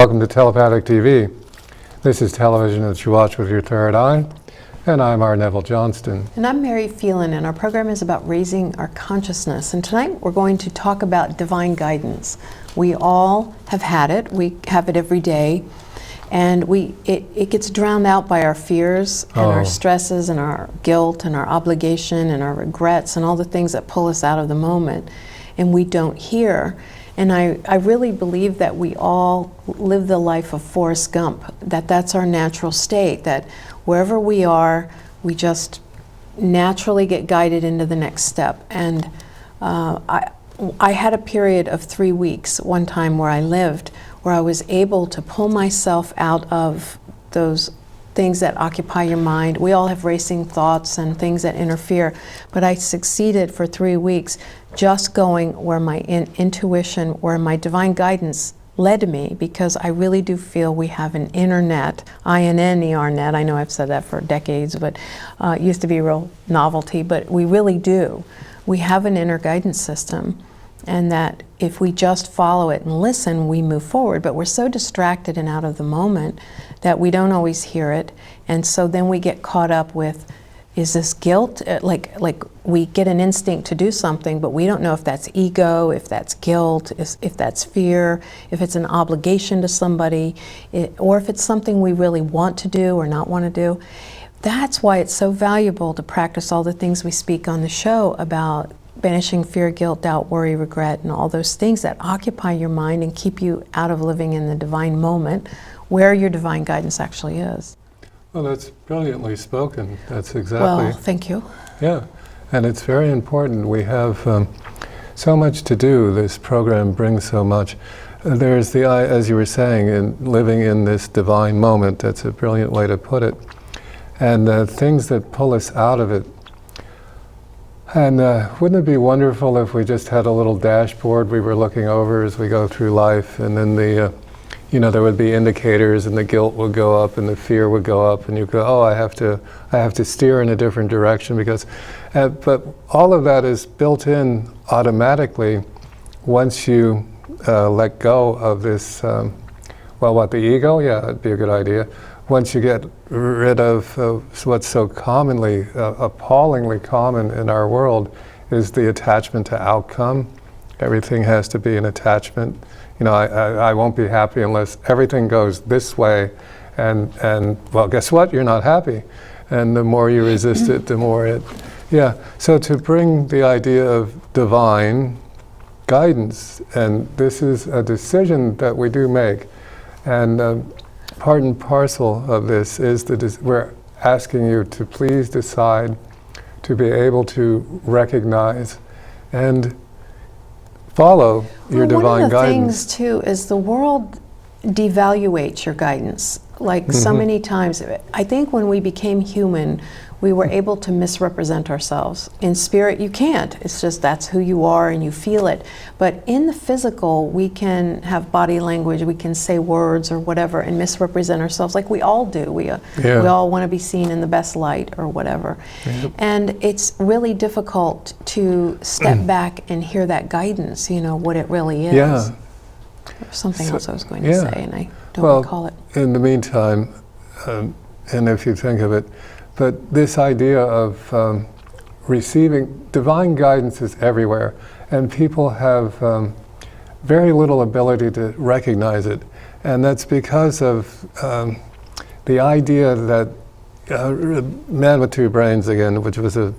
Welcome to Telepathic TV. This is television that you watch with your third eye, and I'm our Neville Johnston. And I'm Mary Phelan, and our program is about raising our consciousness. And tonight we're going to talk about divine guidance. We all have had it. We have it every day. And it gets drowned out by our fears and our stresses and our guilt and our obligation and our regrets and all the things that pull us out of the moment. And we don't hear. And I really believe that we all live the life of Forrest Gump, that's our natural state, that wherever we are, we just naturally get guided into the next step. And I had a period of 3 weeks one time where I lived, where I was able to pull myself out of those things that occupy your mind. We all have racing thoughts and things that interfere, but I succeeded for 3 weeks just going where my intuition, where my divine guidance led me, because I really do feel we have an inner net, I-N-N-E-R net. I know I've said that for decades, but it used to be a real novelty, but we really do. We have an inner guidance system, and that if we just follow it and listen, we move forward. But we're so distracted and out of the moment that we don't always hear it, and so then we get caught up with, is this guilt? Like we get an instinct to do something, but we don't know if that's ego, if that's guilt, if that's fear, if it's an obligation to somebody, or if it's something we really want to do or not want to do. That's why it's so valuable to practice all the things we speak on the show about banishing fear, guilt, doubt, worry, regret, and all those things that occupy your mind and keep you out of living in the divine moment where your divine guidance actually is. Well, that's brilliantly spoken. That's exactly. Well, thank you. Yeah, and it's very important. We have so much to do. This program brings so much. There's the, as you were saying, in living in this divine moment. That's a brilliant way to put it. And things that pull us out of it. And wouldn't it be wonderful if we just had a little dashboard we were looking over as we go through life, and then the there would be indicators, and the guilt would go up and the fear would go up, and you go, oh, I have to steer in a different direction, because but all of that is built in automatically once you let go of this the ego. Yeah, that'd be a good idea. Once you get rid of what's so commonly, appallingly common in our world, is the attachment to outcome. Everything has to be an attachment. I won't be happy unless everything goes this way, and well, guess what? You're not happy. And the more you resist it, the more it, yeah. So to bring the idea of divine guidance, and this is a decision that we do make, and part and parcel of this is we're asking you to please decide to be able to recognize and follow your divine guidance. One of the things too is the world devaluates your guidance. Like so many times, I think when we became human, we were able to misrepresent ourselves. In spirit, you can't. It's just that's who you are and you feel it. But in the physical, we can have body language, we can say words or whatever and misrepresent ourselves like we all do. We all want to be seen in the best light or whatever. Yep. And it's really difficult to step back and hear that guidance, what it really is. Yeah. There's something else I was going to say, and I don't recall it. In the meantime, and if you think of it, but this idea of receiving divine guidance is everywhere, and people have very little ability to recognize it, and that's because of the idea that Man with Two Brains again, which was a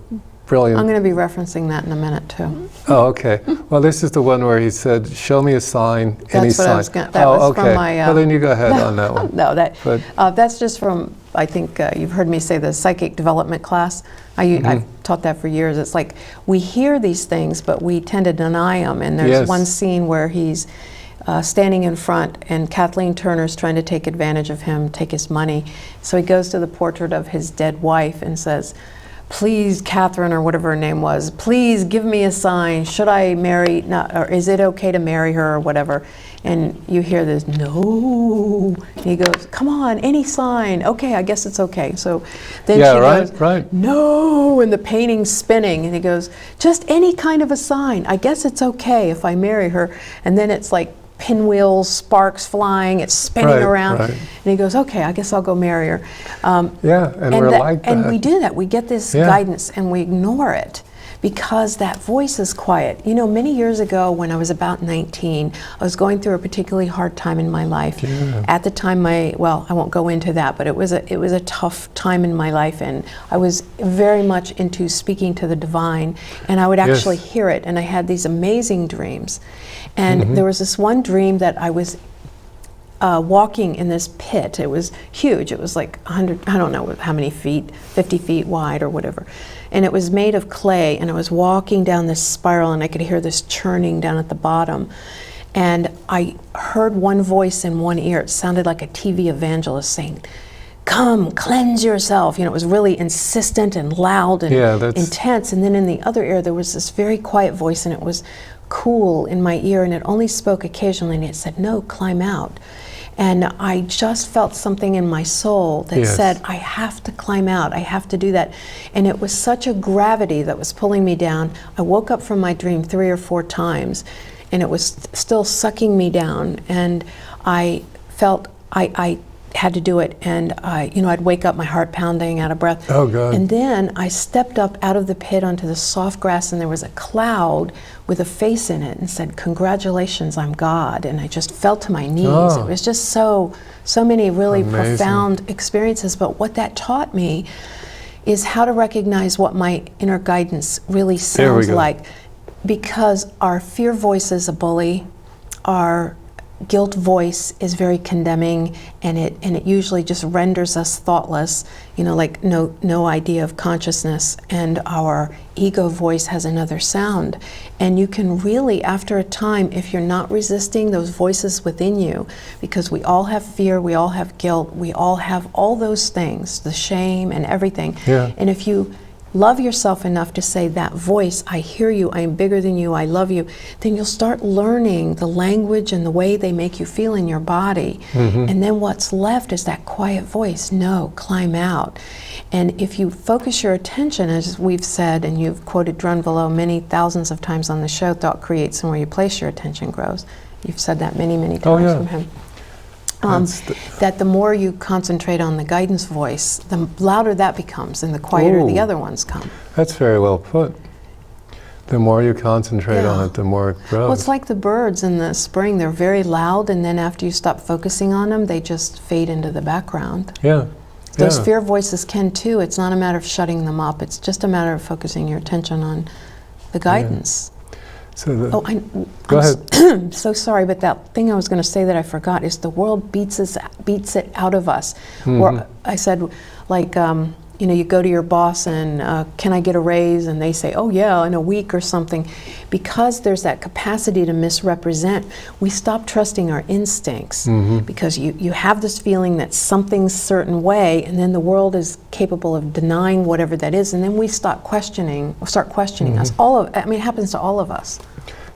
brilliant. I'm going to be referencing that in a minute too. Oh, okay. Well, this is the one where he said, "Show me a sign, any sign." That's what I was that was okay. from my. Well, then you go ahead on that one. No, that's just from. I think you've heard me say the psychic development class. I've taught that for years. It's like we hear these things, but we tend to deny them. And there's one scene where he's standing in front, and Kathleen Turner's trying to take advantage of him, take his money. So he goes to the portrait of his dead wife and says, "Please, Catherine," or whatever her name was, "please give me a sign. Should I marry, or is it okay to marry her," or whatever. And you hear this, "No." And he goes, "Come on, any sign." "Okay, I guess it's okay." So then she goes, "No," and the painting's spinning. And he goes, "Just any kind of a sign. I guess it's okay if I marry her." And then it's like pinwheels, sparks flying, it's spinning around. Right. And he goes, okay, I guess I'll go marry her. Yeah, and we're like that. And we do that. We get this guidance and we ignore it because that voice is quiet. You know, many years ago when I was about 19, I was going through a particularly hard time in my life. Yeah. At the time, well, I won't go into that, but it was a tough time in my life, and I was very much into speaking to the divine, and I would actually hear it, and I had these amazing dreams. And there was this one dream that I was walking in this pit. It was huge. It was like 100, I don't know how many feet, 50 feet wide or whatever. And it was made of clay, and I was walking down this spiral, and I could hear this churning down at the bottom. And I heard one voice in one ear. It sounded like a TV evangelist saying, "Come, cleanse yourself." You know, it was really insistent and loud and intense. And then in the other ear, there was this very quiet voice, and it was cool in my ear, and it only spoke occasionally, and it said, "No, climb out." And I just felt something in my soul that said, I have to climb out, I have to do that. And it was such a gravity that was pulling me down. I woke up from my dream 3 or 4 times, and it was still sucking me down. And I felt I had to do it, and I'd wake up, my heart pounding, out of breath. Oh, God. And then I stepped up out of the pit onto the soft grass, and there was a cloud with a face in it, and said, "Congratulations, I'm God." And I just fell to my knees. Oh. It was just so many really Amazing. profound experiences. But what that taught me is how to recognize what my inner guidance really sounds like, because our fear voice is a bully, our guilt voice is very condemning, and it usually just renders us thoughtless, like no idea of consciousness. And our ego voice has another sound. And you can really, after a time, if you're not resisting those voices within you, because we all have fear, we all have guilt, we all have all those things, the shame and everything. Yeah. And if you love yourself enough to say, that voice, I hear you, I am bigger than you, I love you, then you'll start learning the language and the way they make you feel in your body. And then what's left is that quiet voice, no, climb out. And if you focus your attention, as we've said, and you've quoted Drunvalo many thousands of times on the show, thought creates, and where you place your attention grows. You've said that many, many times from him. That the more you concentrate on the guidance voice, the louder that becomes, and the quieter the other ones come. That's very well put. The more you concentrate on it, the more it grows. Well, it's like the birds in the spring. They're very loud, and then after you stop focusing on them, they just fade into the background. Yeah. Those fear voices can too. It's not a matter of shutting them up. It's just a matter of focusing your attention on the guidance. So Go ahead. I'm so sorry, but that thing I was going to say that I forgot is the world beats it out of us. Or I said, like, you go to your boss and can I get a raise? And they say, oh yeah, in a week or something. Because there's that capacity to misrepresent, we stop trusting our instincts, because you have this feeling that something's certain way, and then the world is capable of denying whatever that is, and then we start questioning us. It happens to all of us.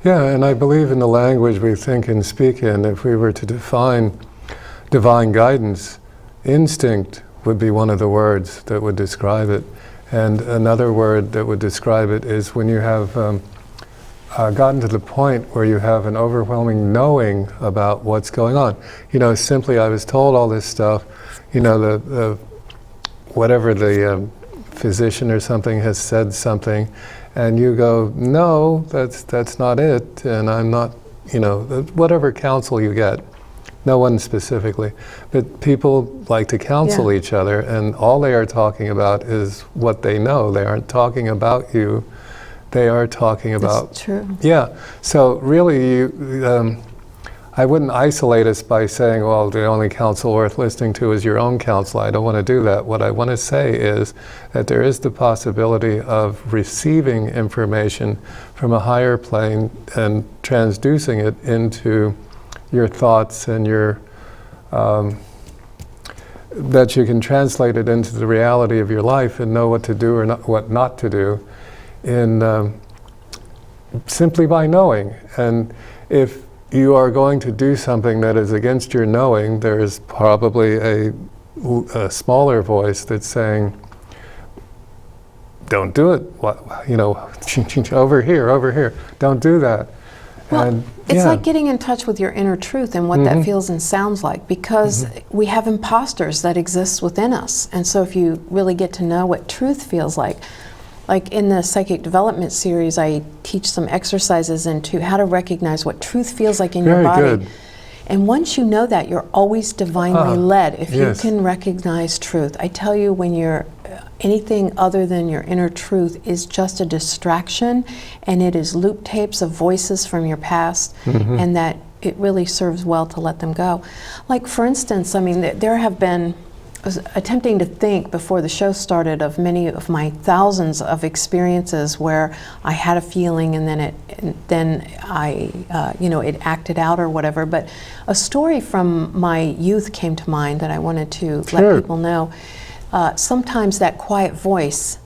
Yeah, and I believe in the language we think and speak in. If we were to define divine guidance, instinct would be one of the words that would describe it. And another word that would describe it is when you have gotten to the point where you have an overwhelming knowing about what's going on. Simply, I was told all this stuff, whatever the physician or something has said something, and you go, no, that's not it, and I'm not, whatever counsel you get. No one specifically, but people like to counsel each other, and all they are talking about is what they know. They aren't talking about you. They are talking about... That's true. Yeah. So really, I wouldn't isolate us by saying, well, the only counsel worth listening to is your own counsel. I don't want to do that. What I want to say is that there is the possibility of receiving information from a higher plane and transducing it into your thoughts and your that you can translate it into the reality of your life and know what to do or what not to do in simply by knowing. And if you are going to do something that is against your knowing, there is probably a smaller voice that's saying, don't do it, over here, don't do that. Well, And it's yeah. like getting in touch with your inner truth and what that feels and sounds like, because we have imposters that exist within us. And so if you really get to know what truth feels like in the Psychic Development series, I teach some exercises into how to recognize what truth feels like in your Very body. good. And once you know that, you're always divinely led. If yes. you can recognize truth, I tell you, when you're anything other than your inner truth is just a distraction, and it is loop tapes of voices from your past, and that it really serves well to let them go. Like, for instance, I mean, there have been, I was attempting to think before the show started of many of my thousands of experiences where I had a feeling and then it acted out or whatever. But a story from my youth came to mind that I wanted to let people know. Sometimes that quiet voice,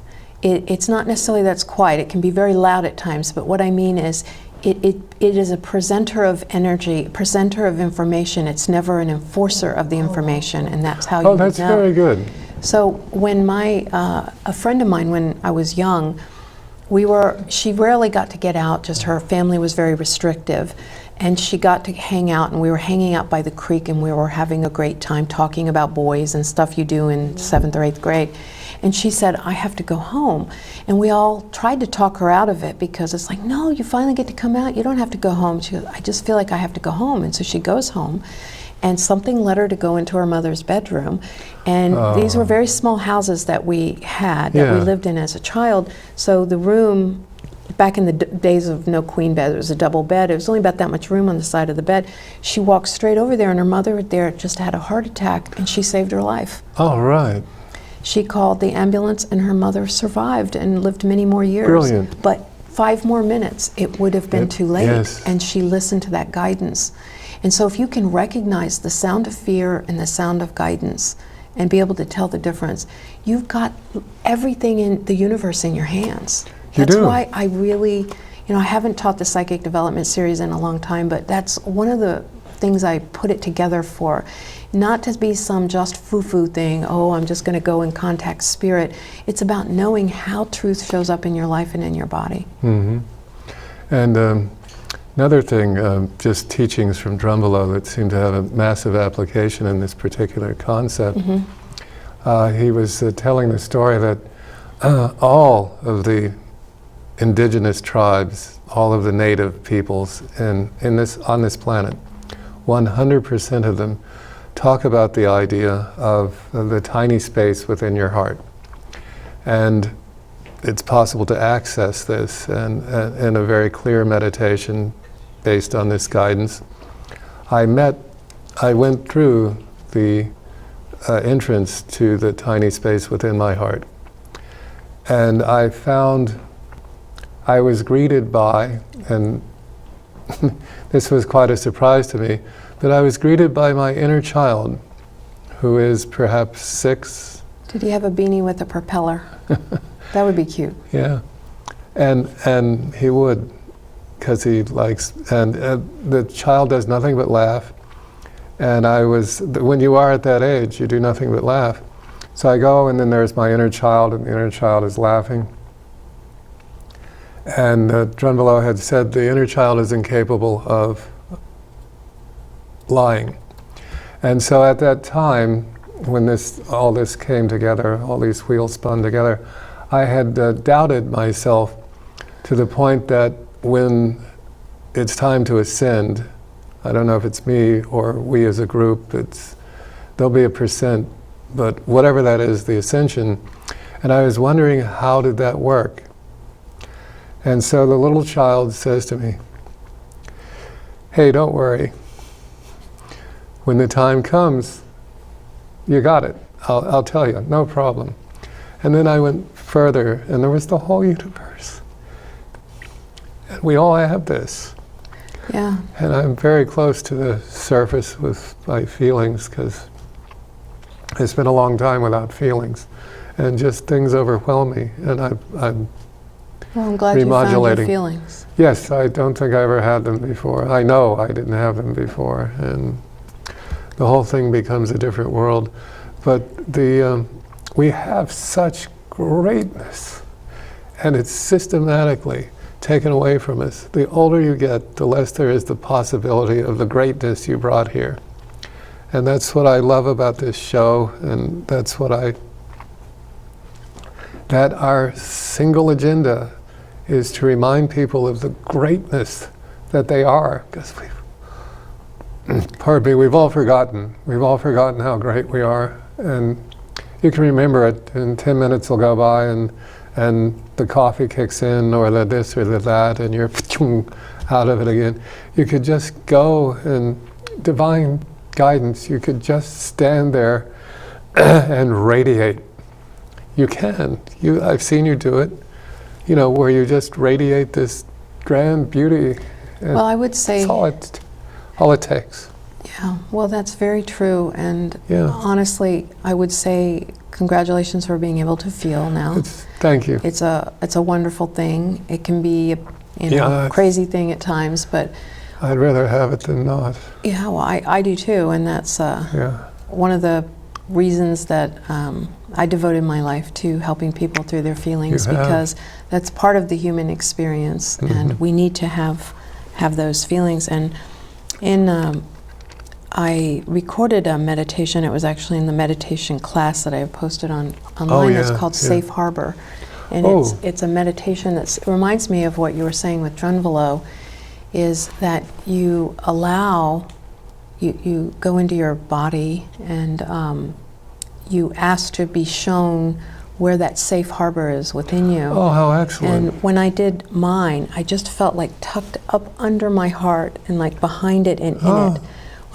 it's not necessarily that's quiet. It can be very loud at times. But what I mean is, it is a presenter of energy, presenter of information. It's never an enforcer of the information, and that's how you Oh, that's know. very good. So when a friend of mine, when I was young, she rarely got to get out, just her family was very restrictive. And she got to hang out, and we were hanging out by the creek, and we were having a great time talking about boys and stuff you do in 7th or 8th grade. And she said, I have to go home. And we all tried to talk her out of it, because it's like, no, you finally get to come out. You don't have to go home. She goes, I just feel like I have to go home. And so she goes home, and something led her to go into her mother's bedroom. And these were very small houses that we had, that we lived in as a child. So the room, back in the days of no queen bed, it was a double bed. It was only about that much room on the side of the bed. She walked straight over there, and her mother there just had a heart attack, and she saved her life. All right. She called the ambulance, and her mother survived and lived many more years. Brilliant. But 5 more minutes, it would have been too late. Yes. And she listened to that guidance. And so if you can recognize the sound of fear and the sound of guidance and be able to tell the difference, you've got everything in the universe in your hands. That's why I really, I haven't taught the Psychic Development series in a long time, but that's one of the things I put it together for. Not to be some just foo-foo thing, oh, I'm just going to go and contact spirit. It's about knowing how truth shows up in your life and in your body. And another thing, just teachings from Drumbalo that seem to have a massive application in this particular concept. He was telling the story that all of the indigenous tribes, all of the native peoples on this planet, 100% of them talk about the idea of the tiny space within your heart. And it's possible to access this and in a very clear meditation based on this guidance. I went through the entrance to the tiny space within my heart. And I found I was greeted by, and this was quite a surprise to me, but I was greeted by my inner child, who is perhaps 6. Did he have a beanie with a propeller? That would be cute. Yeah, and he would, because he likes, and the child does nothing but laugh. And when you are at that age, you do nothing but laugh. So I go, and then there's my inner child, and the inner child is laughing. And Drumbalo had said the inner child is incapable of lying. And so at that time, when all this came together, all these wheels spun together, I had doubted myself to the point that when it's time to ascend, I don't know if it's me or we as a group, there'll be a percent, but whatever that is, the ascension. And I was wondering, how did that work? And so the little child says to me, hey, don't worry. When the time comes, you got it. I'll tell you, no problem. And then I went further, and there was the whole universe. And we all have this. Yeah. And I'm very close to the surface with my feelings, because it's been a long time without feelings. And just things overwhelm me, and I'm Well, I'm glad you found your feelings. Yes, I don't think I ever had them before. I know I didn't have them before, and the whole thing becomes a different world. But we have such greatness, and it's systematically taken away from us. The older you get, the less there is the possibility of the greatness you brought here. And that's what I love about this show, and that's what that our single agenda is to remind people of the greatness that they are, because we've all forgotten. We've all forgotten how great we are, and you can remember it, and 10 minutes will go by, and the coffee kicks in, or the this or the that, and you're out of it again. You could just go in divine guidance. You could just stand there and radiate. You can. I've seen you do it, where you just radiate this grand beauty. Well, I would say... That's all it takes. Yeah, well, that's very true. And yeah. Honestly, I would say congratulations for being able to feel now. Thank you. It's a wonderful thing. It can be a crazy thing at times, but... I'd rather have it than not. Yeah, well, I do too, and that's one of the reasons that I devoted my life to helping people through their feelings, because that's part of the human experience, and we need to have those feelings. And I recorded a meditation. It was actually in the meditation class that I have posted online. It's called Safe Harbor, and it's a meditation that reminds me of what you were saying with Drunvalo, is that you allow, you go into your body and you ask to be shown where that safe harbor is within you. Oh, how excellent. And when I did mine, I just felt like tucked up under my heart and like behind it and in it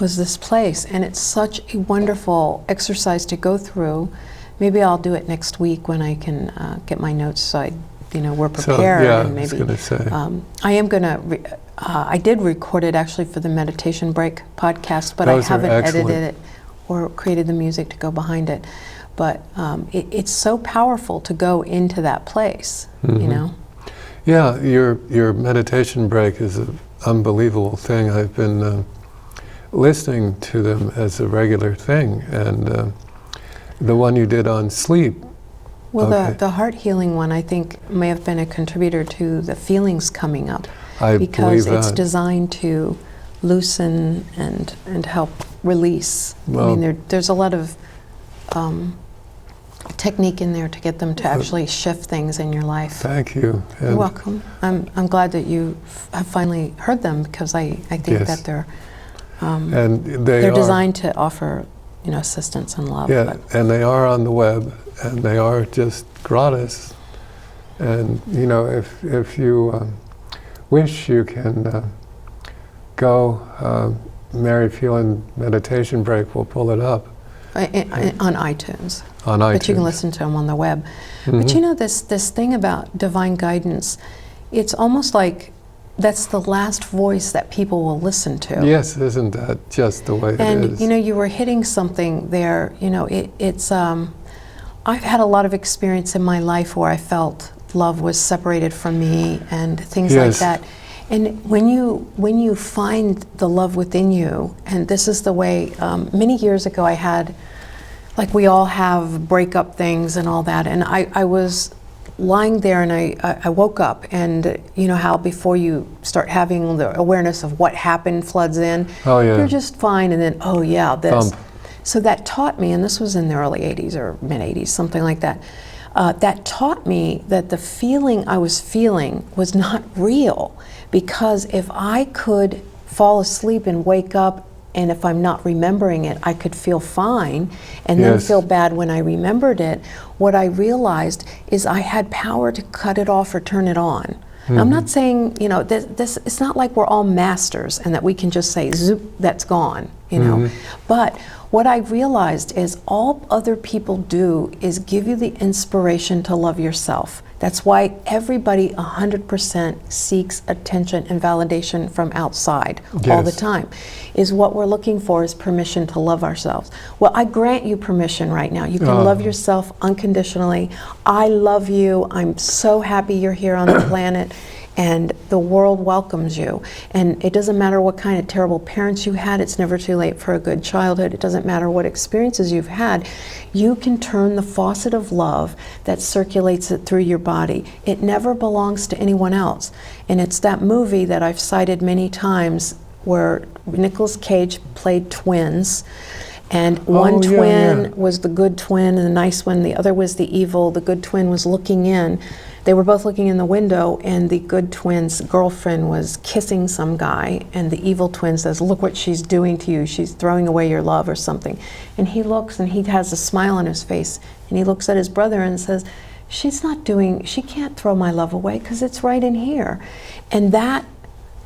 was this place. And it's such a wonderful exercise to go through. Maybe I'll do it next week when I can get my notes so we're prepared. And maybe, I was going to say. I am going to, I did record it actually for the Meditation Break podcast, but I haven't edited it or created the music to go behind it. But it's so powerful to go into that place, Yeah, your meditation break is an unbelievable thing. I've been listening to them as a regular thing, and the one you did on sleep. Well, the heart healing one, I think, may have been a contributor to the feelings coming up. Because it's designed to loosen and help release. Well, I mean, there's a lot of technique in there to get them to actually shift things in your life. Thank you. You're welcome. I'm glad that you have finally heard them, because I think that they're designed to offer assistance and love. Yeah, and they are on the web, and they are just gratis. And if you wish, you can go. Mary Phelan Meditation Break, we'll pull it up. On iTunes. On iTunes. But you can listen to them on the web. But this thing about divine guidance, it's almost like that's the last voice that people will listen to. Yes, isn't that just the way it is? And you were hitting something there. It's I've had a lot of experience in my life where I felt love was separated from me and things like that. And when you find the love within you, and this is the way, many years ago I had, like we all have breakup things and all that, and I was lying there and I woke up, and how before you start having the awareness of what happened floods in, you're just fine, and then, this. So that taught me, and this was in the early 80s or mid 80s, something like that, that taught me that the feeling I was feeling was not real. Because if I could fall asleep and wake up, and if I'm not remembering it, I could feel fine and then feel bad when I remembered it. What I realized is I had power to cut it off or turn it on. I'm not saying, this it's not like we're all masters and that we can just say, zoop, that's gone, But what I realized is all other people do is give you the inspiration to love yourself. That's why everybody 100% seeks attention and validation from outside all the time. Is what we're looking for is permission to love ourselves. Well, I grant you permission right now. You can love yourself unconditionally. I love you. I'm so happy you're here on the planet. and the world welcomes you. And it doesn't matter what kind of terrible parents you had, it's never too late for a good childhood. It doesn't matter what experiences you've had, you can turn the faucet of love that circulates it through your body. It never belongs to anyone else. And it's that movie that I've cited many times where Nicolas Cage played twins. And one twin was the good twin and the nice one, the other was the evil. The good twin was looking in. They were both looking in the window, and the good twin's girlfriend was kissing some guy, and the evil twin says, "Look what she's doing to you. She's throwing away your love," or something. And he looks, and he has a smile on his face, and he looks at his brother and says, she can't throw my love away because it's right in here. And that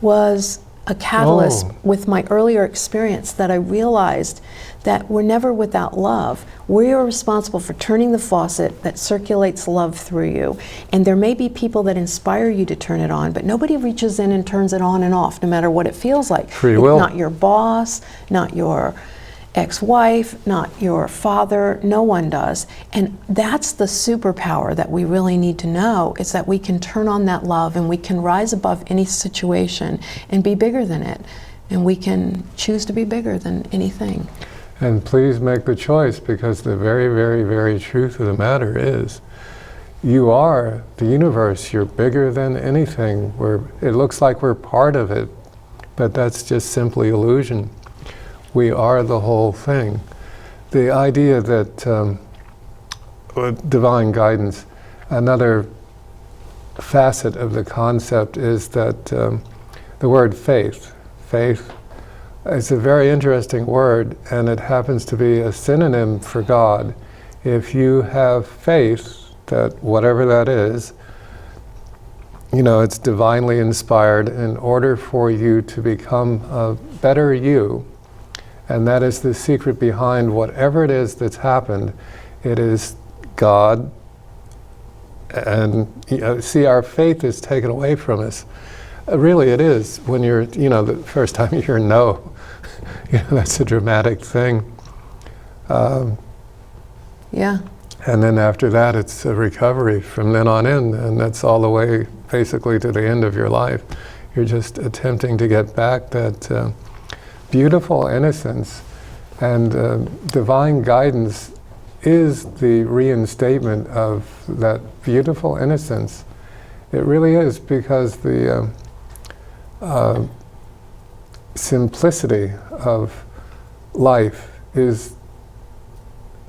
was a catalyst with my earlier experience, that I realized that we're never without love. We are responsible for turning the faucet that circulates love through you. And there may be people that inspire you to turn it on, but nobody reaches in and turns it on and off, no matter what it feels like. Free will. Not your boss, not your ex-wife, not your father, no one does. And that's the superpower that we really need to know, is that we can turn on that love and we can rise above any situation and be bigger than it. And we can choose to be bigger than anything. And please make the choice, because the very, very, very truth of the matter is, you are the universe. You're bigger than anything. It looks like we're part of it, but that's just simply illusion. We are the whole thing. The idea that divine guidance, another facet of the concept is that the word faith. Faith is a very interesting word, and it happens to be a synonym for God. If you have faith that whatever that is, it's divinely inspired in order for you to become a better you. And that is the secret behind whatever it is that's happened. It is God. And see, our faith is taken away from us. Really, it is. When you're, the first time you hear no, that's a dramatic thing. Yeah. And then after that, it's a recovery from then on in, and that's all the way basically to the end of your life. You're just attempting to get back that beautiful innocence, and divine guidance is the reinstatement of that beautiful innocence. It really is, because the simplicity of life is,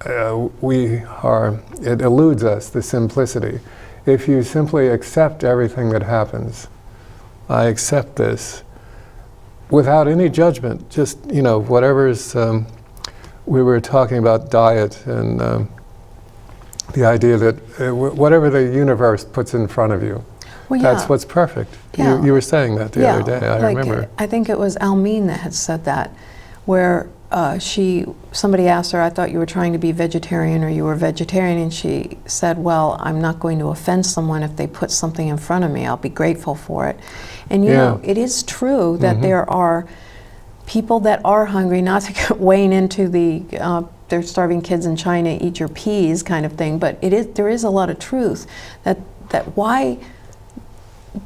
it eludes us, the simplicity. If you simply accept everything that happens, I accept this, without any judgment, just, whatever's, we were talking about diet and the idea that whatever the universe puts in front of you, that's what's perfect. Yeah. You were saying that the other day, I remember. I think it was Almeen that had said that, where somebody asked her, "I thought you were trying to be vegetarian, or you were vegetarian," and she said, "Well, I'm not going to offend someone if they put something in front of me. I'll be grateful for it." And it is true that there are people that are hungry, not to get weighing into the they're starving kids in China, eat your peas kind of thing, but there is a lot of truth that why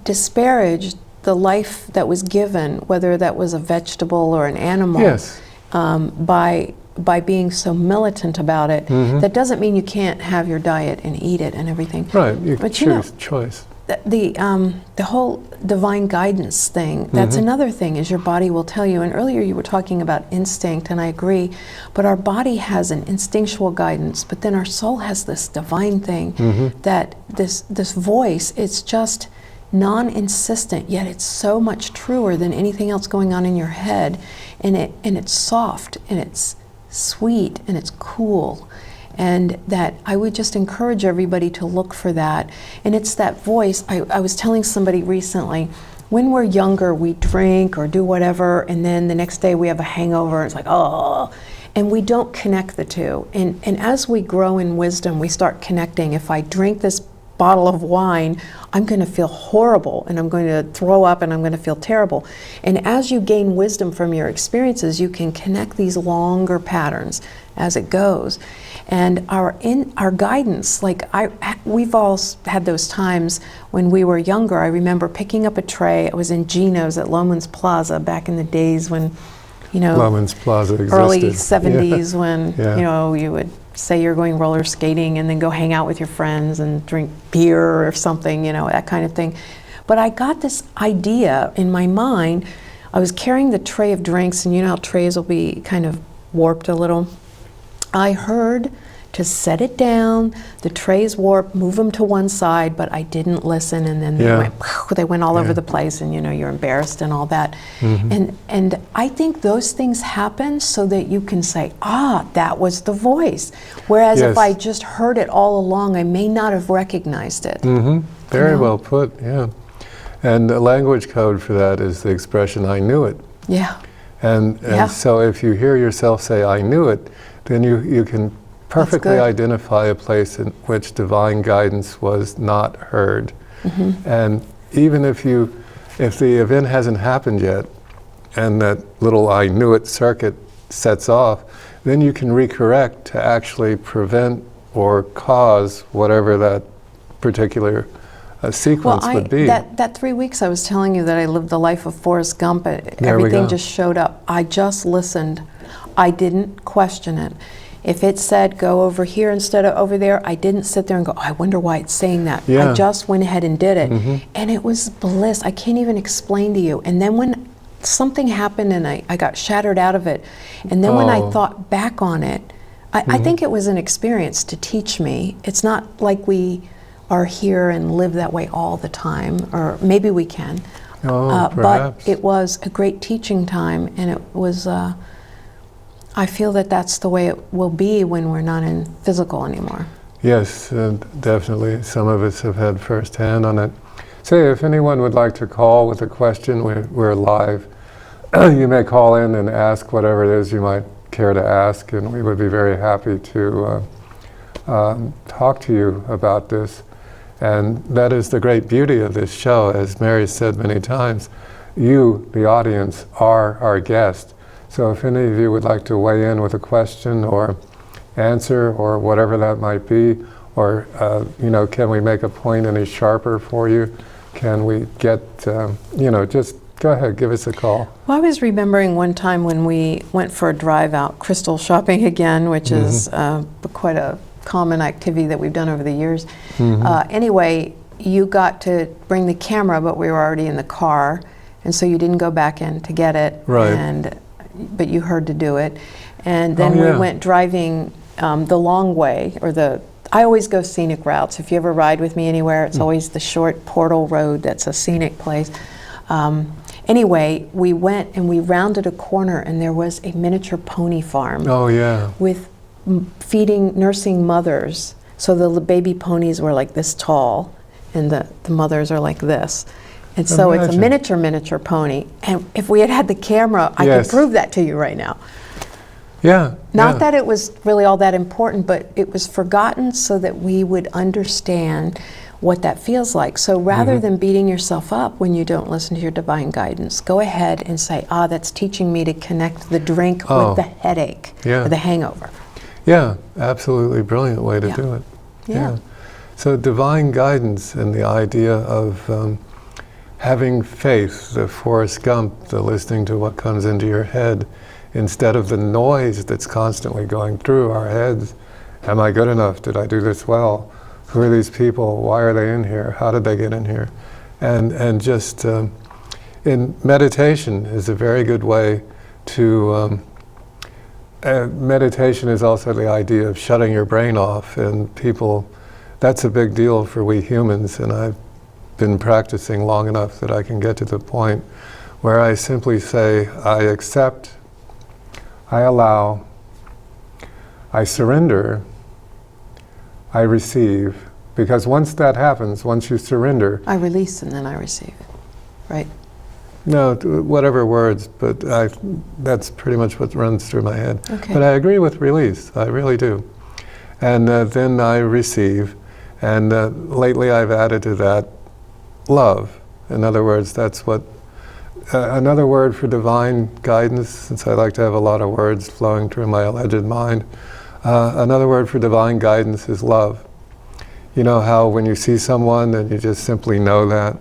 disparage the life that was given, whether that was a vegetable or an animal, by being so militant about it. That doesn't mean you can't have your diet and eat it and everything. Right, you can choose choice. The whole divine guidance thing, that's another thing, is your body will tell you. And earlier you were talking about instinct, and I agree, but our body has an instinctual guidance, but then our soul has this divine thing, that this voice, it's just non-insistent, yet it's so much truer than anything else going on in your head, and it's soft, and it's sweet, and it's cool. And that I would just encourage everybody to look for that. And it's that voice. I was telling somebody recently, when we're younger, we drink or do whatever, and then the next day we have a hangover, it's like, oh, and we don't connect the two. And as we grow in wisdom, we start connecting. If I drink this bottle of wine, I'm going to feel horrible and I'm going to throw up and I'm going to feel terrible. And as you gain wisdom from your experiences, you can connect these longer patterns as it goes. And our guidance, like we've all had those times when we were younger. I remember picking up a tray. I was in Geno's at Loman's Plaza back in the days when, you know, Loman's Plaza existed. Early 70s when, Yeah. you know, you would say you're going roller skating and then go hang out with your friends and drink beer or something, you know, that kind of thing. But I got this idea in my mind. I was carrying the tray of drinks, and you know how trays will be kind of warped a little. I heard to set it down, the trays warp, move them to one side, but I didn't listen, and then they went all over the place, and you know, you're embarrassed and all that. And I think those things happen so that you can say, ah, that was the voice. Whereas if I just heard it all along, I may not have recognized it. Very well put, yeah. And the language code for that is the expression, I knew it. Yeah. And so if you hear yourself say, I knew it, then you can perfectly identify a place in which divine guidance was not heard. And even if the event hasn't happened yet, and that little I knew it circuit sets off, then you can recorrect to actually prevent or cause whatever that particular sequence would be. That 3 weeks I was telling you that I lived the life of Forrest Gump, everything just showed up. I just listened. I didn't question it. If it said go over here instead of over there, I didn't sit there and go, oh, I wonder why it's saying that. I just went ahead and did it. And it was bliss. I can't even explain to you. And then when something happened and I got shattered out of it, and then when I thought back on it, I think it was an experience to teach me. It's not like we are here and live that way all the time, or maybe we can. But it was a great teaching time, and it was, I feel that that's the way it will be when we're not in physical anymore. Yes, definitely. Some of us have had firsthand on it. Say, if anyone would like to call with a question, we're live. You may call in and ask whatever it is you might care to ask, and we would be very happy to talk to you about this. And that is the great beauty of this show. As Mary said many times, you, the audience, are our guest. So if any of you would like to weigh in with a question or answer or whatever that might be, or you know, can we make a point any sharper for you? Can we get, you know, just go ahead, give us a call. Well, I was remembering one time when we went for a drive out crystal shopping again, which is quite a common activity that we've done over the years. Anyway, you got to bring the camera, but we were already in the car, and so you didn't go back in to get it. Right. But you heard to do it. And then we went driving the long way, or I always go scenic routes. If you ever ride with me anywhere, it's always the short portal road that's a scenic place. Anyway, we went and we rounded a corner, and there was a miniature pony farm. Oh, yeah. With nursing mothers. So the baby ponies were like this tall, and the mothers are like this. And so it's a miniature pony. And if we had had the camera, I could prove that to you right now. Yeah. Not that it was really all that important, but it was forgotten so that we would understand what that feels like. So rather than beating yourself up when you don't listen to your divine guidance, go ahead and say, that's teaching me to connect the drink with the headache or the hangover. Yeah, absolutely brilliant way to do it. Yeah. So divine guidance and the idea of having faith, the Forrest Gump, the listening to what comes into your head, instead of the noise that's constantly going through our heads. Am I good enough? Did I do this well? Who are these people? Why are they in here? How did they get in here? And just in meditation is a very good way to meditation is also the idea of shutting your brain off, and people, that's a big deal for we humans, and I've been practicing long enough that I can get to the point where I simply say, I accept, I allow, I surrender, I receive. Because once that happens, once you surrender... I release and then I receive, right? No, whatever words, but that's pretty much what runs through my head. Okay. But I agree with release, I really do. And then I receive, And lately I've added to that love. In other words, that's what, another word for divine guidance, since I like to have a lot of words flowing through my alleged mind, another word for divine guidance is love. You know how when you see someone and you just simply know that,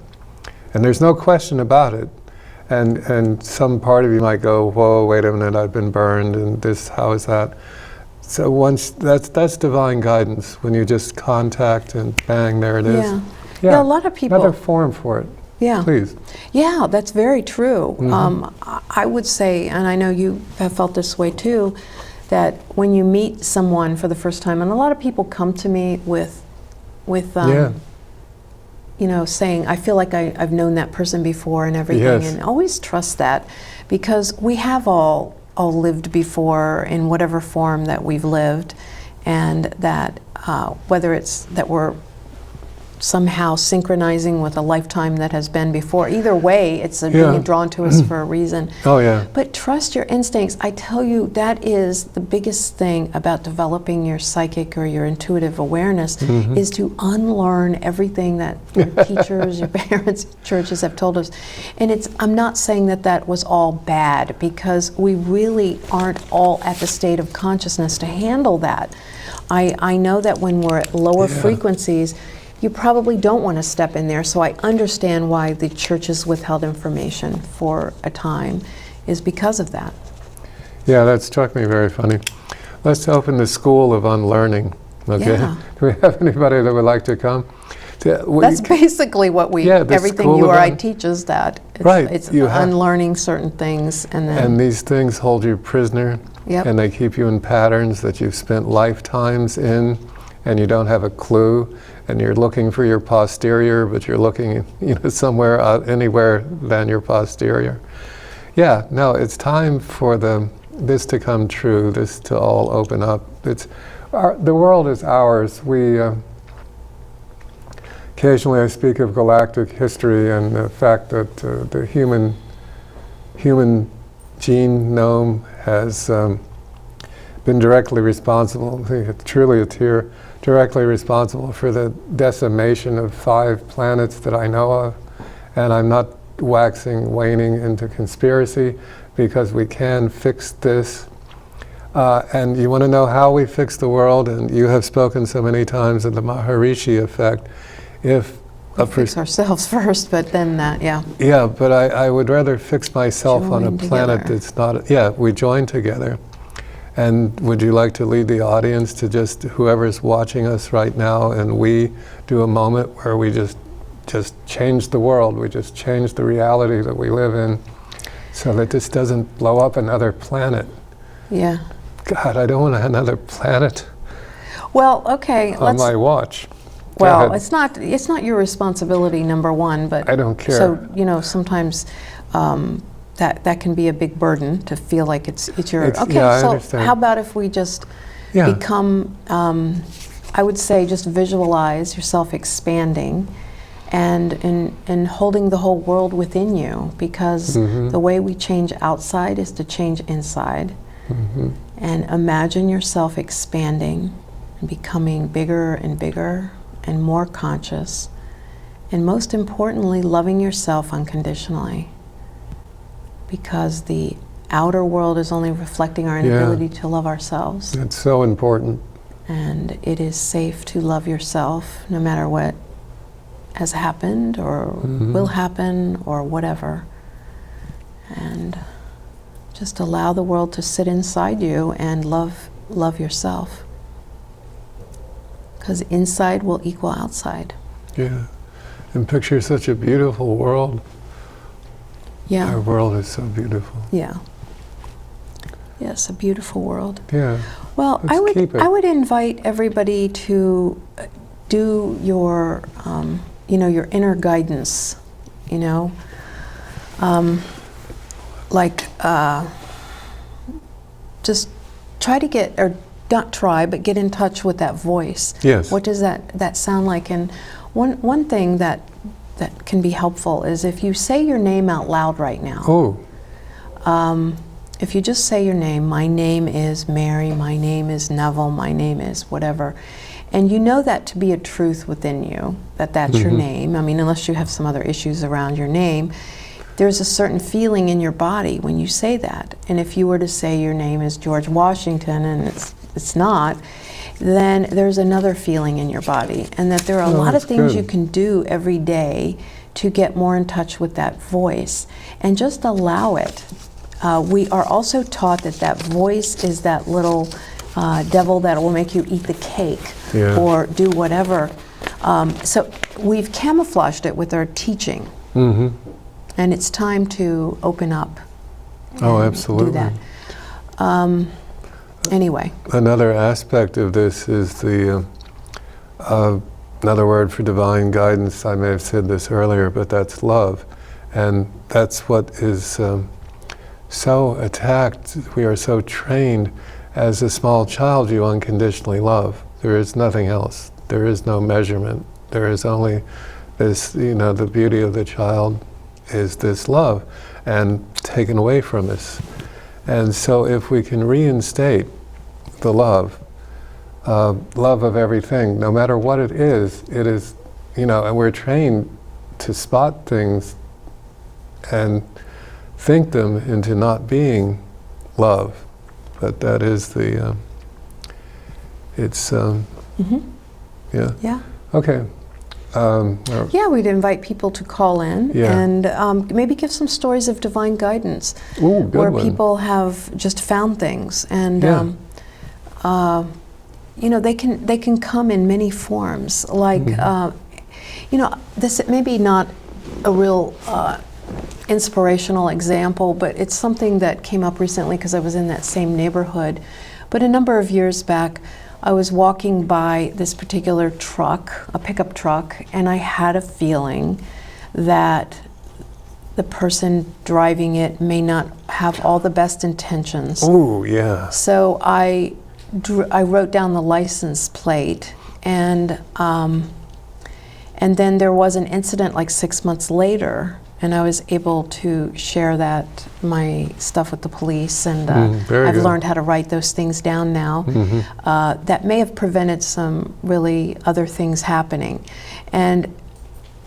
and there's no question about it, and some part of you might go, whoa, wait a minute, I've been burned, and this, how is that? So once, that's divine guidance, when you just contact and bang, there it is. Yeah, a lot of people. Another form for it. Yeah. Please. Yeah, that's very true. I would say, and I know you have felt this way too, that when you meet someone for the first time, and a lot of people come to me with you know, saying, I feel like I've known that person before and everything, Yes. and always trust that, because we have all lived before in whatever form that we've lived, and that whether it's that we're somehow synchronizing with a lifetime that has been before. Either way, it's being drawn to us for a reason. Oh yeah. But trust your instincts. I tell you, that is the biggest thing about developing your psychic or your intuitive awareness, is to unlearn everything that your teachers, your parents, churches have told us. And I'm not saying that that was all bad, because we really aren't all at the state of consciousness to handle that. I know that when we're at lower frequencies, you probably don't want to step in there, so I understand why the churches withheld information for a time, is because of that. Yeah, that struck me very funny. Let's open the school of unlearning, okay? Yeah. Do we have anybody that would like to come? That's basically what we, everything school you or I of teaches that. It's, Right, it's you have- unlearning certain things, and then... And these things hold you prisoner, Yep. and they keep you in patterns that you've spent lifetimes in, and you don't have a clue, and you're looking for your posterior, but you're looking, you know, somewhere anywhere than your posterior. Yeah, no, it's time for this to come true, this to all open up. The world is ours. We occasionally I speak of galactic history and the fact that the human genome has been directly responsible, truly a tear, directly responsible for the decimation of 5 planets that I know of. And I'm not waning into conspiracy, because we can fix this. And you want to know how we fix the world, and you have spoken so many times of the Maharishi effect. If we fix ourselves first, but then that, Yeah, but I would rather fix myself on a planet that's not, we join together. And would you like to lead the audience to just whoever's watching us right now, and we do a moment where we just change the world, we just change the reality that we live in, so that this doesn't blow up another planet. Yeah. God, I don't want another planet. Well, okay, on my watch. Well, it's not your responsibility, number one, but I don't care. So, you know, sometimes that can be a big burden to feel like it's your... Okay, I so understand. how about if we just become, I would say, just visualize yourself expanding and holding the whole world within you, because the way we change outside is to change inside. And imagine yourself expanding and becoming bigger and bigger and more conscious, and most importantly, loving yourself unconditionally, because the outer world is only reflecting our inability to love ourselves. That's so important. And it is safe to love yourself no matter what has happened or will happen or whatever. And just allow the world to sit inside you and love yourself. Because inside will equal outside. Yeah. And picture such a beautiful world. Yeah. Our world is so beautiful. Yeah. Yes, a beautiful world. Yeah. Well, I would invite everybody to do your, you know, your inner guidance. You know, just try to get, or not try, but get in touch with that voice. Yes. What does that sound like? And one thing that can be helpful is if you say your name out loud right now. Oh. if you just say your name, my name is Mary, my name is Neville, my name is whatever, and you know that to be a truth within you, that that's your name. I mean, unless you have some other issues around your name, there's a certain feeling in your body when you say that. And if you were to say your name is George Washington and it's not, then there's another feeling in your body. And that there are a lot of things you can do every day to get more in touch with that voice and just allow it. We are also taught that that voice is that little devil that will make you eat the cake or do whatever. So we've camouflaged it with our teaching. And it's time to open up. Oh, absolutely. Do that. Anyway. Another aspect of this is the, another word for divine guidance, I may have said this earlier, but that's love. And that's what is so attacked. We are so trained. As a small child, you unconditionally love. There is nothing else. There is no measurement. There is only this, the beauty of the child is this love, and taken away from us. And so if we can reinstate the love of everything, no matter what it is, and we're trained to spot things and think them into not being love. But that is the, Yeah. Okay. Yeah, we'd invite people to call in and maybe give some stories of divine guidance. Ooh, good where one. People have just found things, and they can come in many forms. Like this maybe not a real inspirational example, but it's something that came up recently because I was in that same neighborhood. But a number of years back, I was walking by this particular truck, a pickup truck, and I had a feeling that the person driving it may not have all the best intentions. Ooh, yeah. So I wrote down the license plate, and then there was an incident like 6 months later, and I was able to share my stuff with the police, and I've learned how to write those things down now. That may have prevented some really other things happening. And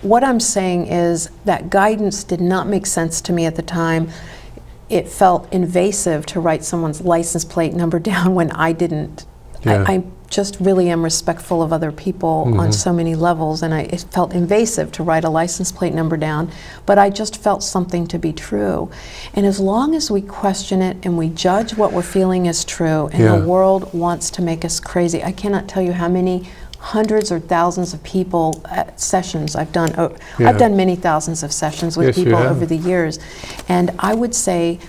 what I'm saying is that guidance did not make sense to me at the time. It felt invasive to write someone's license plate number down when I didn't. I just really am respectful of other people on so many levels, and it felt invasive to write a license plate number down, but I just felt something to be true. And as long as we question it and we judge what we're feeling as true, and the world wants to make us crazy, I cannot tell you how many hundreds or thousands of people at sessions I've done. I've done many thousands of sessions with people over the years, and I would say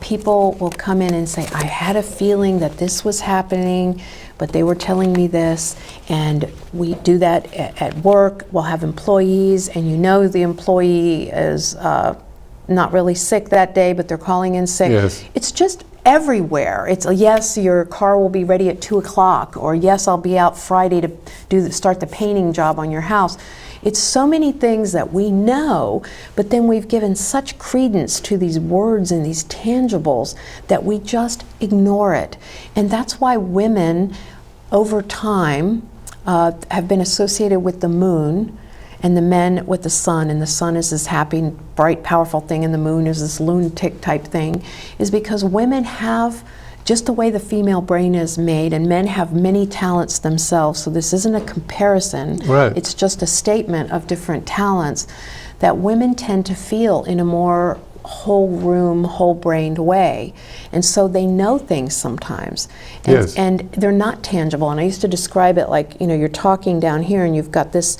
people will come in and say, I had a feeling that this was happening, but they were telling me this. And we do that at work. We'll have employees, and the employee is not really sick that day, but they're calling in sick. It's just everywhere. It's yes, your car will be ready at 2 o'clock, or yes, I'll be out Friday to start the painting job on your house. It's so many things that we know, but then we've given such credence to these words and these tangibles that we just ignore it. And that's why women, over time, have been associated with the moon, and the men with the sun, and the sun is this happy, bright, powerful thing, and the moon is this lunatic type thing, is because women have just the way the female brain is made, and men have many talents themselves. So this isn't a comparison. It's just a statement of different talents that women tend to feel in a more whole room, whole brained way. And so they know things sometimes. And they're not tangible. And I used to describe it like, you're talking down here and you've got this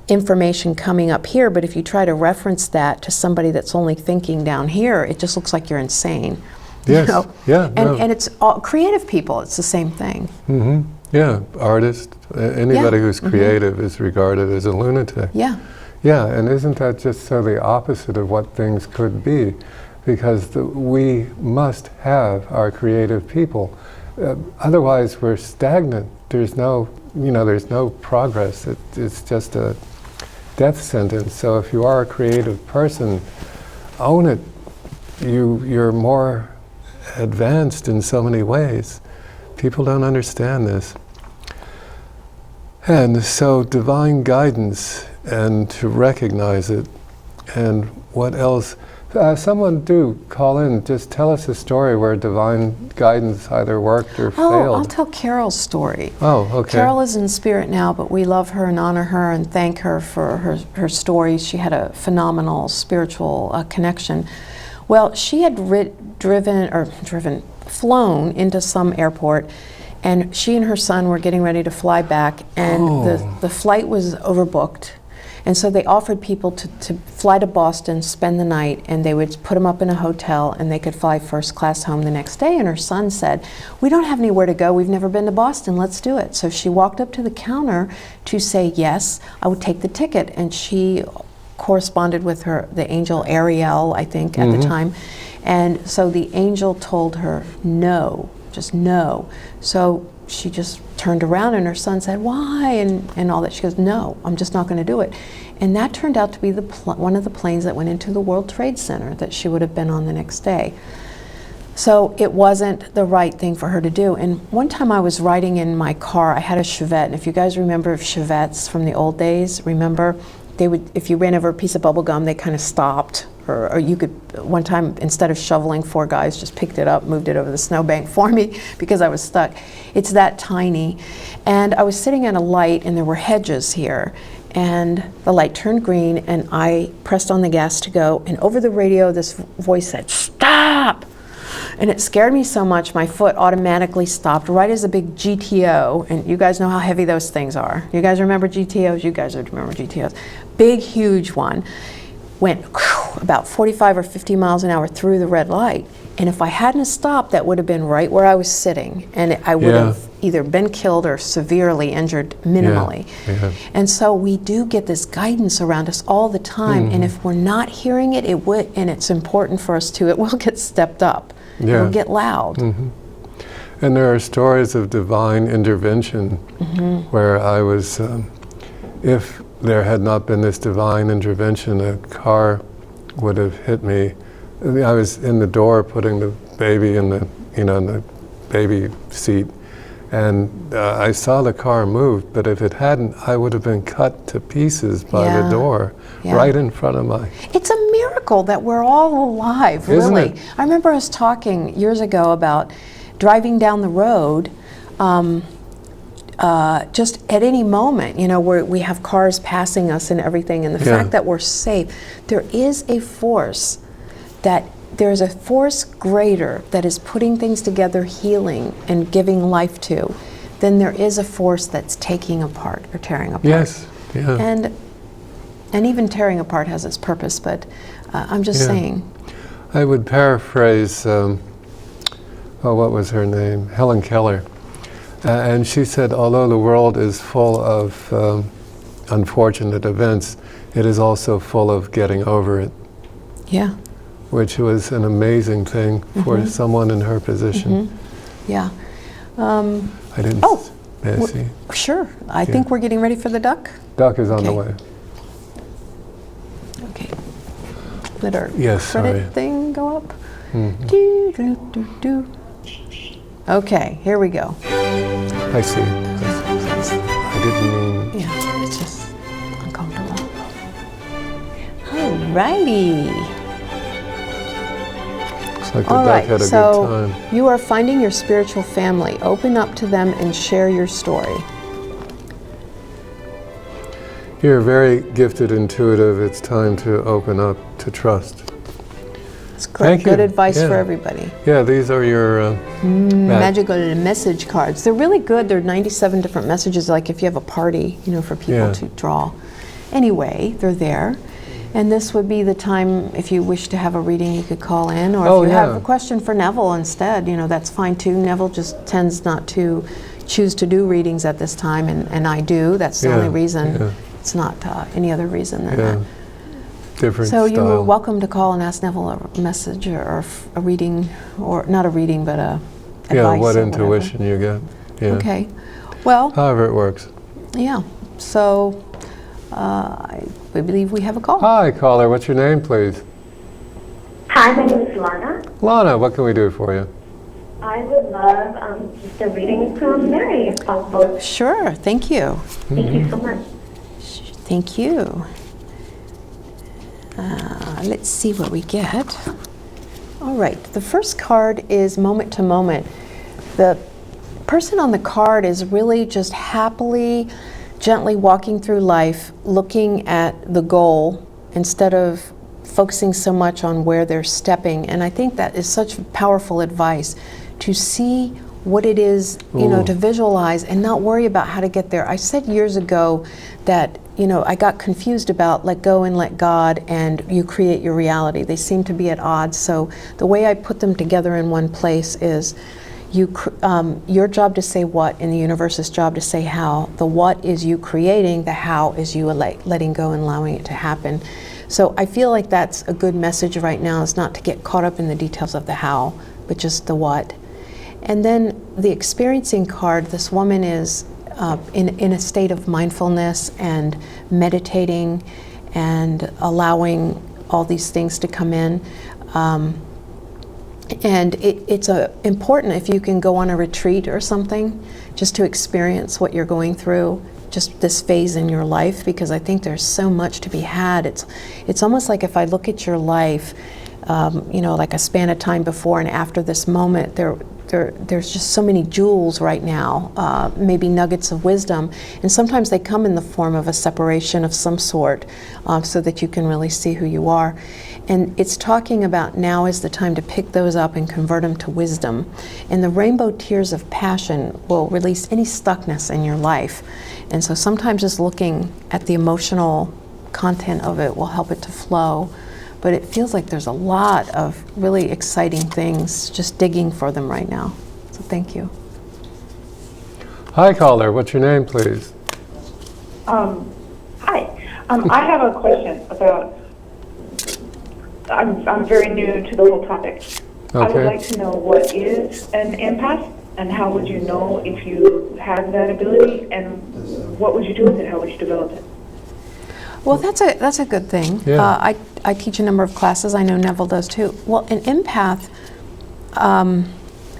information coming up here, but if you try to reference that to somebody that's only thinking down here, it just looks like you're insane. And it's all creative people, it's the same thing. Yeah, artist, anybody who's creative is regarded as a lunatic. Yeah, and isn't that just so the opposite of what things could be? Because we must have our creative people. Otherwise we're stagnant. There's no progress. It's just a death sentence. So if you are a creative person, own it. You're more advanced in so many ways. People don't understand this. And so divine guidance, and to recognize it, and what else? Someone do call in, just tell us a story where divine guidance either worked or failed. Oh, I'll tell Carol's story. Oh, okay. Carol is in spirit now, but we love her and honor her and thank her for her stories. She had a phenomenal spiritual connection. Well, she had flown into some airport, and she and her son were getting ready to fly back, and the flight was overbooked. And so they offered people to fly to Boston, spend the night, and they would put them up in a hotel, and they could fly first class home the next day. And her son said, "We don't have anywhere to go. We've never been to Boston. Let's do it." So she walked up to the counter to say, "Yes, I would take the ticket." And she corresponded with the angel Ariel, I think, at the time. And so the angel told her, "No, just no." So she just turned around, and her son said, "Why?" and all that. She goes, "No, I'm just not going to do it." And that turned out to be one of the planes that went into the World Trade Center that she would have been on the next day. So it wasn't the right thing for her to do. And one time I was riding in my car. I had a Chevette, and if you guys remember Chevettes from the old days, remember they would, if you ran over a piece of bubble gum, they kind of stopped. Or you could, one time, instead of shoveling, 4 guys just picked it up, moved it over the snowbank for me because I was stuck. It's that tiny. And I was sitting at a light, and there were hedges here. And the light turned green, and I pressed on the gas to go. And over the radio, this voice said, "Stop!" And it scared me so much, my foot automatically stopped right as a big GTO. And you guys know how heavy those things are. You guys remember GTOs? You guys remember GTOs. Big, huge one. Went about 45 or 50 miles an hour through the red light. And if I hadn't stopped, that would have been right where I was sitting. And I would have either been killed or severely injured minimally. And so we do get this guidance around us all the time. And if we're not hearing it, it would, and it's important for us to, it will get stepped up. It will get loud. And there are stories of divine intervention where I was, if there had not been this divine intervention, a car would have hit me. I was in the door putting the baby in the, in the baby seat, and I saw the car move, but if it hadn't, I would have been cut to pieces by the door, right in front of my... It's a miracle that we're all alive, Isn't really. it? I remember us talking years ago about driving down the road, just at any moment, where we have cars passing us and everything, and the fact that we're safe. There is a force there's a force greater that is putting things together, healing and giving life to, than there is a force that's taking apart or tearing apart. Yes, And even tearing apart has its purpose, but I'm just saying. I would paraphrase, what was her name? Helen Keller. And she said, although the world is full of unfortunate events, it is also full of getting over it. Yeah. Which was an amazing thing for someone in her position. Yeah. I didn't. May I see? Sure. I think we're getting ready for the duck. Duck is on the way. Okay. Let our credit thing go up. Do, do, do, do. Okay, here we go. I see. I didn't mean... Yeah, it's just uncomfortable. Alrighty. Looks like the duck had a good time. You are finding your spiritual family. Open up to them and share your story. You're very gifted, intuitive. It's time to open up to trust. It's great. Good advice for everybody. Yeah, these are your magical message cards. They're really good. There are 97 different messages, like if you have a party, for people to draw. Anyway, they're there. And this would be the time, if you wish to have a reading, you could call in. Or if you have a question for Neville instead, that's fine too. Neville just tends not to choose to do readings at this time, and I do. That's the only reason. It's not any other reason than that. Different so style. you're welcome to call and ask Neville a message or a reading, or not a reading, but a advice. Yeah, what intuition you get. Yeah. Okay. Well. However it works. Yeah. So I believe we have a call. Hi, caller. What's your name, please? Hi, my name is Lana. Lana, what can we do for you? I would love just a reading from Mary, if possible. Sure, thank you. Thank you so much. Thank you. Let's see what we get. All right, the first card is moment to moment. The person on the card is really just happily, gently walking through life, looking at the goal instead of focusing so much on where they're stepping. And I think that is such powerful advice, to see what it is, to visualize and not worry about how to get there. I said years ago that, I got confused about let go and let God and you create your reality. They seem to be at odds. So the way I put them together in one place is your job to say what and the universe's job to say how. The what is you creating, the how is you letting go and allowing it to happen. So I feel like that's a good message right now, is not to get caught up in the details of the how, but just the what. And then the experiencing card, this woman is in a state of mindfulness and meditating and allowing all these things to come in. And it's important if you can go on a retreat or something, just to experience what you're going through, just this phase in your life, because I think there's so much to be had. It's almost like if I look at your life, like a span of time before and after this moment, there's just so many jewels right now, maybe nuggets of wisdom, and sometimes they come in the form of a separation of some sort, so that you can really see who you are. And it's talking about now is the time to pick those up and convert them to wisdom. And the rainbow tears of passion will release any stuckness in your life. And so sometimes just looking at the emotional content of it will help it to flow. But it feels like there's a lot of really exciting things, just digging for them right now. So thank you. Hi, caller. What's your name, please? Hi. I have a question about. I'm very new to the whole topic. Okay. I would like to know what is an empath, and how would you know if you have that ability, and what would you do with it? How would you develop it? Well, that's a good thing. Yeah. I teach a number of classes. I know Neville does too. Well, an empath,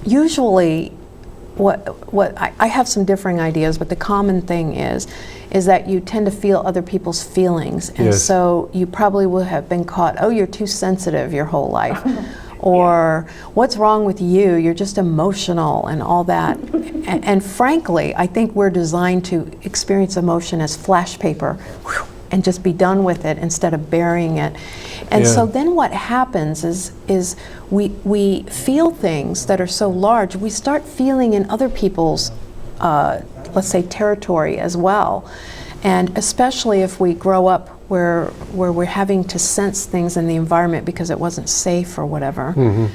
usually, I have some differing ideas, but the common thing is that you tend to feel other people's feelings, and Yes. so you probably will have been caught, oh, you're too sensitive your whole life, or what's wrong with you? You're just emotional and all that. And frankly, I think we're designed to experience emotion as flash paper. And just be done with it instead of burying it. And Yeah. so then what happens is we feel things that are so large, we start feeling in other people's, let's say, territory as well. And especially if we grow up where we're having to sense things in the environment because it wasn't safe or whatever. Mm-hmm.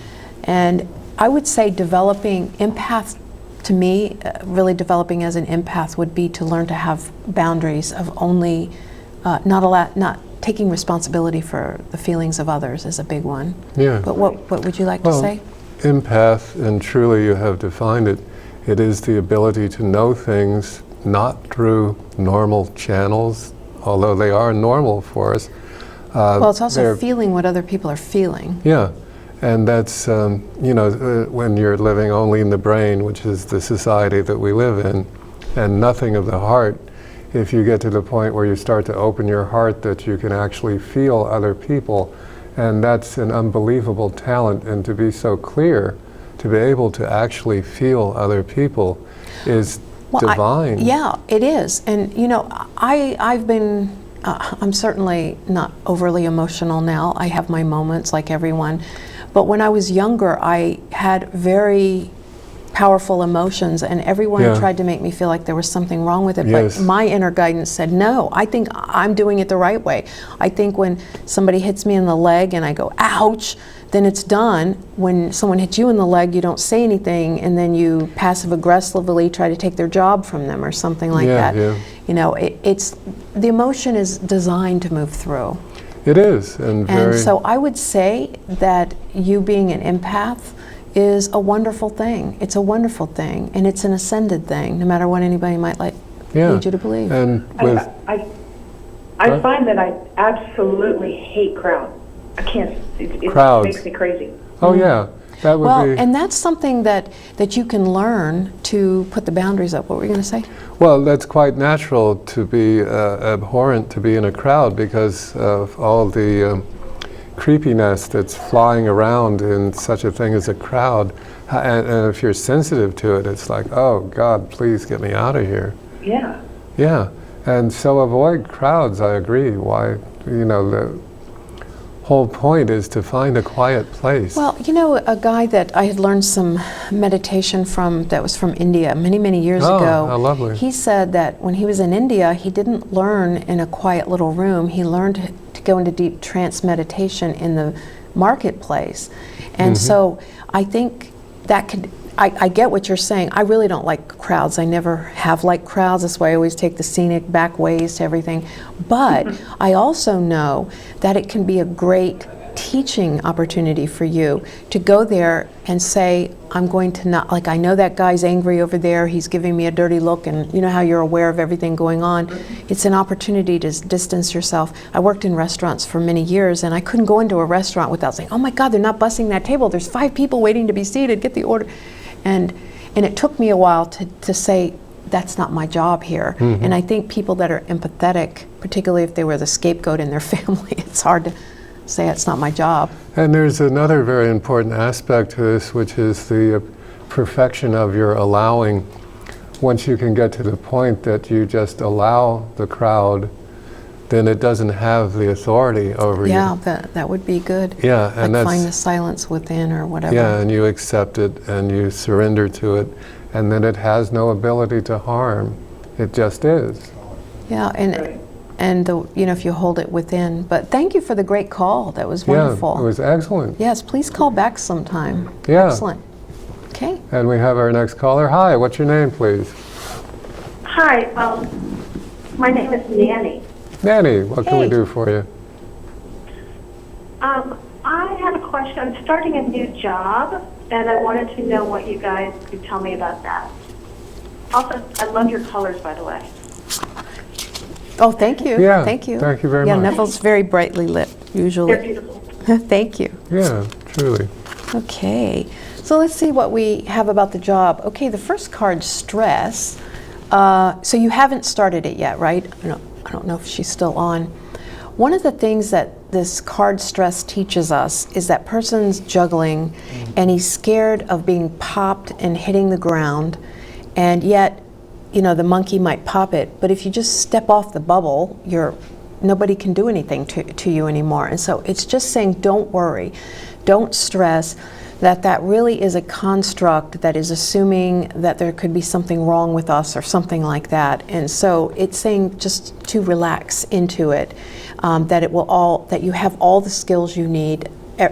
And I would say developing empath, to me, really developing as an empath would be to learn to have boundaries of only not taking responsibility for the feelings of others is a big one. Yeah. But what would you like to say? Empath, and truly you have defined it, it is the ability to know things not through normal channels, although they are normal for us. Well, it's also feeling what other people are feeling. Yeah, and that's, when you're living only in the brain, which is the society that we live in, and nothing of the heart, if you get to the point where you start to open your heart, that you can actually feel other people, and that's an unbelievable talent. And to be so clear, to be able to actually feel other people is divine. Yeah, it is. And I've been, I'm certainly not overly emotional now. I have my moments like everyone. But when I was younger, I had very powerful emotions, and everyone tried to make me feel like there was something wrong with it. Yes. But my inner guidance said, no, I think I'm doing it the right way. I think when somebody hits me in the leg and I go, ouch, then it's done. When someone hits you in the leg, you don't say anything, and then you passive aggressively try to take their job from them or something like that. Yeah. It's the emotion is designed to move through. It is, and so I would say that you being an empath is a wonderful thing. It's a wonderful thing, and it's an ascended thing, no matter what anybody might lead you to believe. And with I find that I absolutely hate crowd. I can't. It Crowds. makes me crazy. Oh yeah, That would Well, be, and that's something that you can learn to put the boundaries up. What were you going to say? well, that's quite natural to be abhorrent to be in a crowd because of all the creepiness that's flying around in such a thing as a crowd. And if you're sensitive to it, it's like, oh God, please get me out of here. Yeah. Yeah, and so avoid crowds, I agree. Why, the whole point is to find a quiet place. Well, a guy that I had learned some meditation from, that was from India many, many years Oh, ago. how lovely. He said that when he was in India, he didn't learn in a quiet little room. He learned to go into deep trance meditation in the marketplace. And so I think that could, I get what you're saying. I really don't like crowds. I never have liked crowds. That's why I always take the scenic back ways to everything. But I also know that it can be a great teaching opportunity for you to go there and say, I'm going to not, like, I know that guy's angry over there, he's giving me a dirty look, and you know how you're aware of everything going on. It's an opportunity to distance yourself. I worked in restaurants for many years, and I couldn't go into a restaurant without saying, oh my God, they're not bussing that table, there's 5 people waiting to be seated, get the order. And it took me a while to say, that's not my job here. And I think people that are empathetic, particularly if they were the scapegoat in their family, it's hard to say it's not my job. And there's another very important aspect to this, which is the perfection of your allowing. Once you can get to the point that you just allow the crowd, then it doesn't have the authority over you. Yeah, that would be good. Yeah, Like and find the that's, silence within or whatever. yeah, and you accept it and you surrender to it, and then it has no ability to harm. It just is. Yeah, and if you hold it within. But thank you for the great call. That was wonderful. Yeah, it was excellent. Yes, please call back sometime. Yeah. Excellent. Okay. And we have our next caller. Hi, what's your name, please? Hi, my name is Nanny. Nanny, what can we Hey. do for you? I had a question. I'm starting a new job, and I wanted to know what you guys could tell me about that. Also, I love your colors, by the way. Oh, thank you. Yeah, Thank you. thank you very Yeah, much. Neville's very brightly lit, They're usually. beautiful. Thank you. Yeah, truly. Okay, so let's see what we have about the job. Okay, the first card, stress. So you haven't started it yet, right? I don't know if she's still on. One of the things that this card stress teaches us is that person's juggling and he's scared of being popped and hitting the ground, and yet, the monkey might pop it, but if you just step off the bubble, nobody can do anything to you anymore. And so it's just saying, don't worry, don't stress, that really is a construct that is assuming that there could be something wrong with us or something like that. And so it's saying just to relax into it, that you have all the skills you need,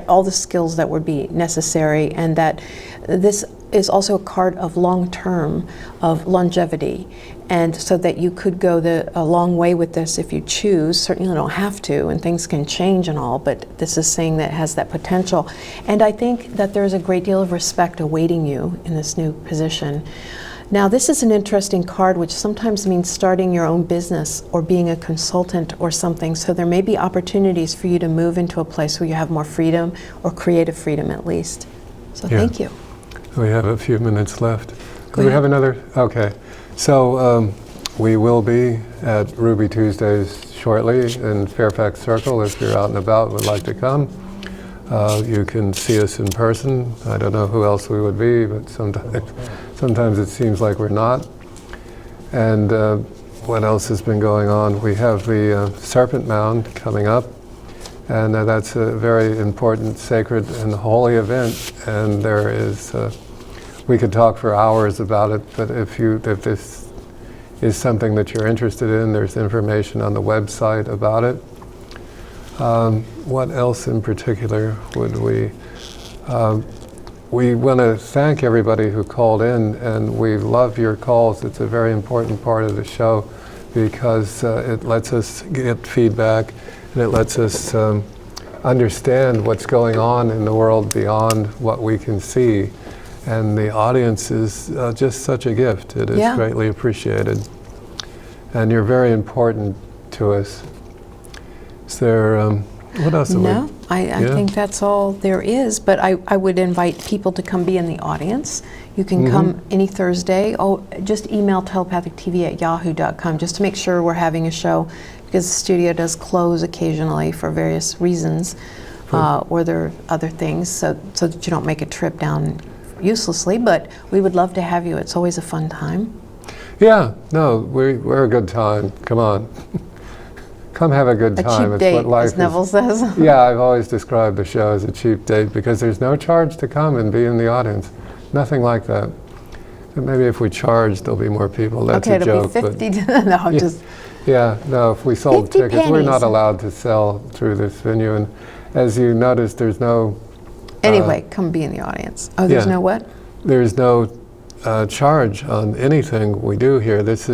all the skills that would be necessary, and that this is also a card of long-term, of longevity, and so that you could go a long way with this if you choose. Certainly you don't have to, and things can change and all, but this is saying that it has that potential. And I think that there's a great deal of respect awaiting you in this new position. Now, this is an interesting card, which sometimes means starting your own business or being a consultant or something. So there may be opportunities for you to move into a place where you have more freedom, or creative freedom at least. So Yeah. thank you. We have a few minutes left. Go Do we ahead. have another? Okay. So we will be at Ruby Tuesdays shortly in Fairfax Circle. If you're out and about and would like to come, you can see us in person. I don't know who else we would be, but sometimes it seems like we're not. And what else has been going on? We have the Serpent Mound coming up. And that's a very important, sacred, and holy event. And there is, we could talk for hours about it, but if this is something that you're interested in, there's information on the website about it. What else in particular would we? We want to thank everybody who called in, and we love your calls. It's a very important part of the show because it lets us get feedback. And it lets us understand what's going on in the world beyond what we can see. And the audience is just such a gift. It is Yeah. greatly appreciated. And you're very important to us. Is there What else have we? No, I Yeah. think that's all there is, but I would invite people to come be in the audience. You can Mm-hmm. come any Thursday. Oh, just email telepathictv@yahoo.com just to make sure we're having a show, because the studio does close occasionally for various reasons, or there are other things, so that you don't make a trip down uselessly, but we would love to have you. It's always a fun time. Yeah, no, we're a good time. Come on. Come have a good A time. cheap It's date, what life as Neville is. says. Yeah, I've always described the show as a cheap date because there's no charge to come and be in the audience. Nothing like that. And maybe if we charge, there'll be more people. That's Okay, a it'll joke. be but 50. No, I'm Yeah. just. Yeah, no, if we sold 50 tickets, we're not pennies. allowed to sell through this venue. And as you noticed, there's no Anyway, come be in the audience. Oh, there's yeah. no what? charge on anything we do here. This is